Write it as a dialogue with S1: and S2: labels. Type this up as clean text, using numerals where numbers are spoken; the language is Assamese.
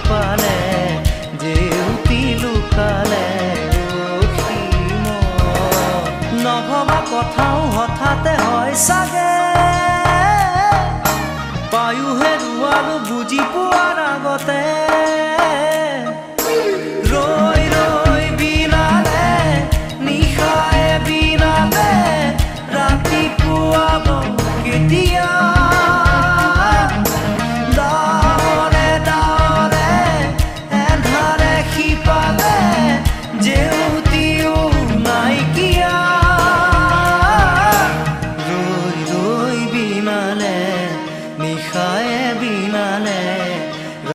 S1: পালে জেউতি লুকালে অসীম নভবা কথাও হঠাতে হয় চাগে পায়ো হেৰুৱালো বুজি পোৱাৰ আগতে